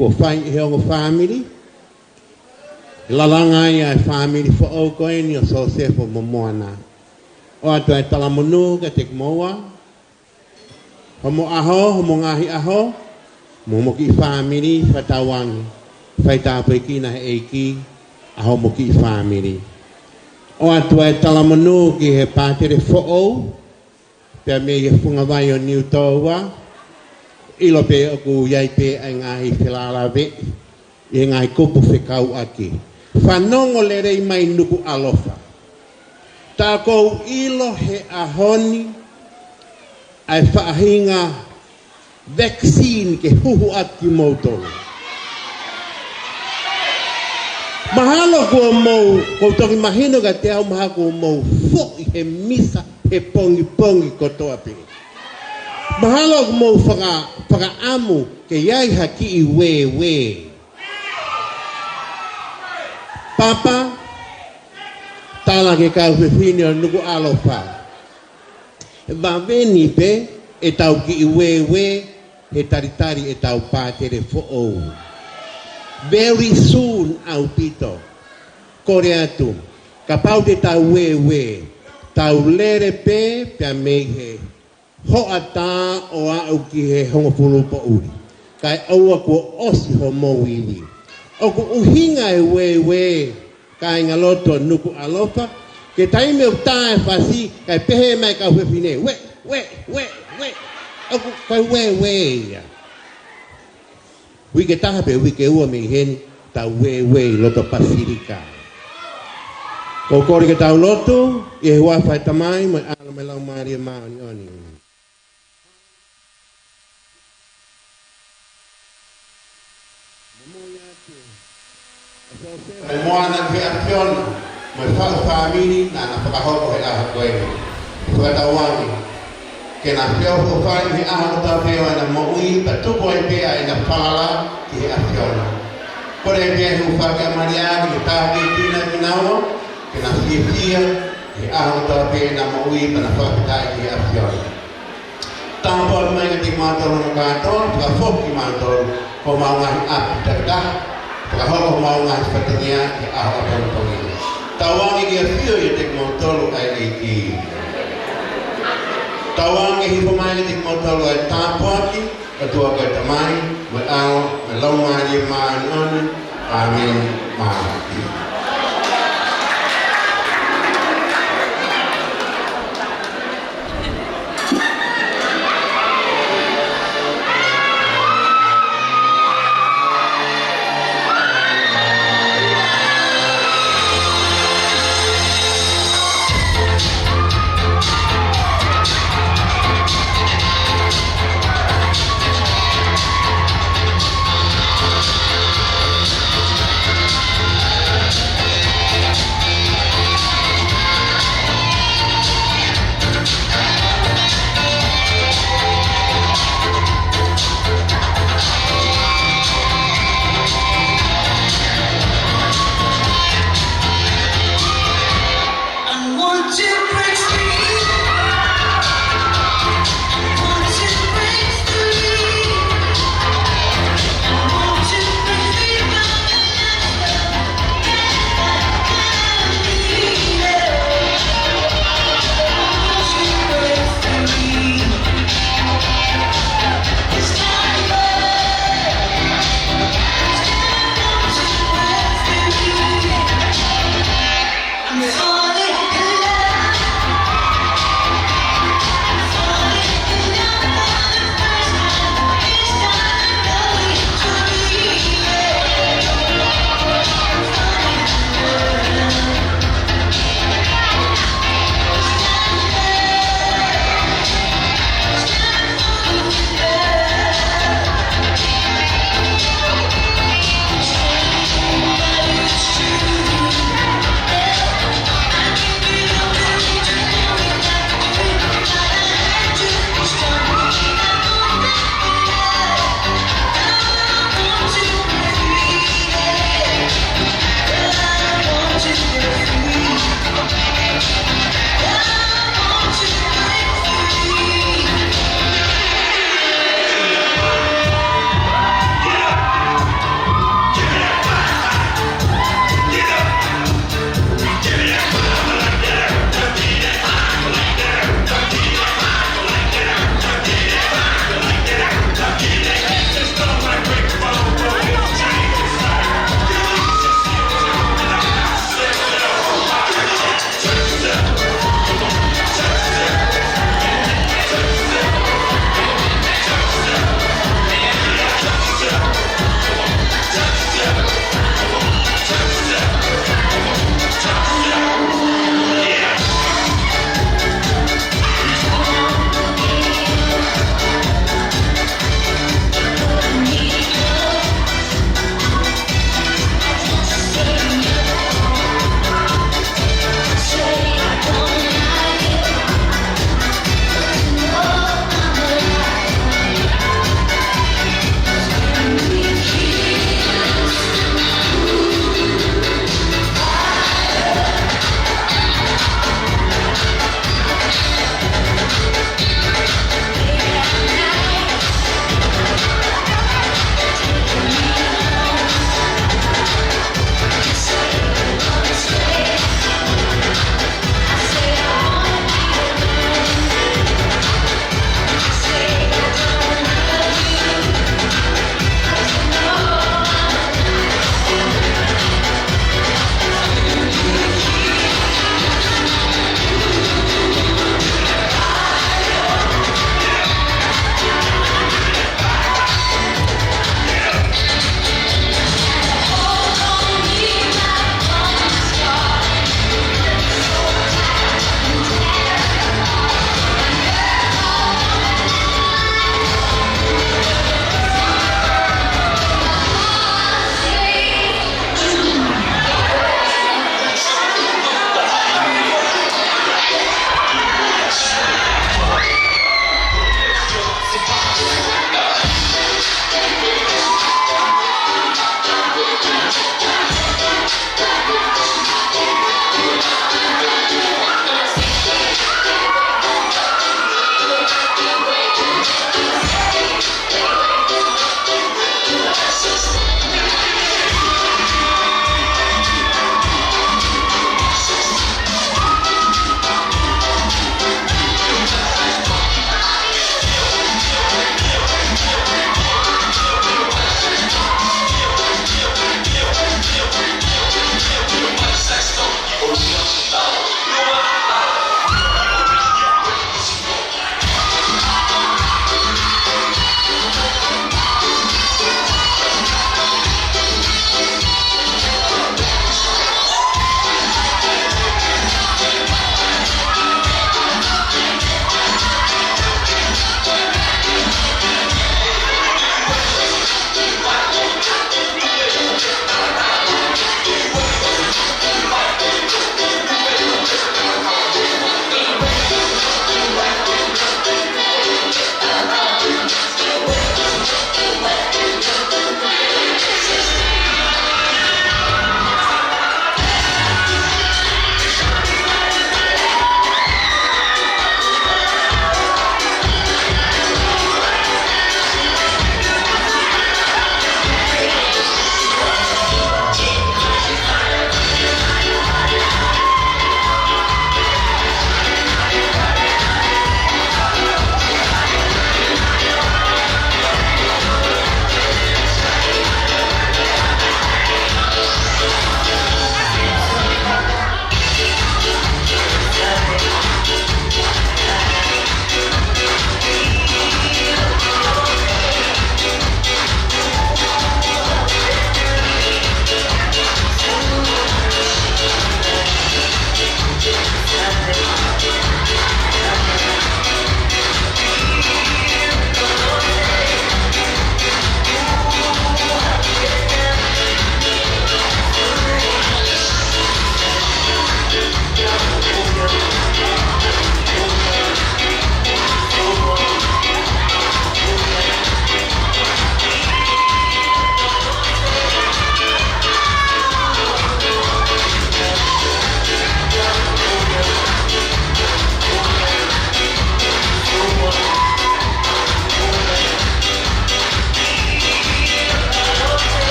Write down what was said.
ko fai he o family. La langa ia family fo o ko ni o so se fo moana. O atu e talamonu ka te moa. Homo aho, homo ngahi aho. Mo ki family fatawang. Fai ta pe ki na e ki aho mo ki family. O atu e talamonu ki he patere fo o. Pe me ye funga vai o New Towa. Ilo pe o ku iai pe ai ngahi whilalawe. I ngahi kupu whekau aki. Whanongo le rei mai nuku alofa. Tā kou ilo he ahoni ai whaahinga vaccine ke huhu ati mautolo. Mahalo kua mou, kou toki mahino ka te au maha kua mou fo he misa he pongi pongi kotoa pere. Mahalo kua mou whaka amu ke iai haki I we. Papa, tala ke kau whiwhine o nuku alofa. Wa veni pe, e tau ki I we, he taritari e tau pātere fo ou. Very soon, au pito, kore atu, ka pau te tau we, tau lere pe, pia mehe, ho ata o au ki he hongo pulu po uri. Kai aua kua osi ho mo iwi. O ku uhinga e we, kai ngaloto nuku alofa, ke taime o tae fasi, kai pehe mai ka whiwhine, we, o ku kai we, ya. Wike taha pe wike ua me heni, ta we, loto pasirika. Ko kore ke tau loto, I he wafai tamai, mai ala mai lau maria maani oni. Mai moana ke afiona, mai whaka whamini, na whakahoko he aha koe. Whakatawangi. Ke na whio ho whai he aha o tau whio ana moui, pa tupo e pia e na whala ki he afiona. Kore e pia hu whake a mariagi, ke tāke tina minawa, ke na whiwhia, he aha o tau whio na moui, pa na whakatai ki he afiona. Tāpua mai ka ti mātoro na kātoa, whakafoki mātoro, ko maungahi api taktaha, whakahoko maungahi whatangia, ke aha o tau tongi. Tawangi ki a whio I te mātoro ai eiki. Tawangi hi pamai ki motalo ai tāpuaki, atua kai tamai, mai ao, mai laumari maani oni, amen, maani.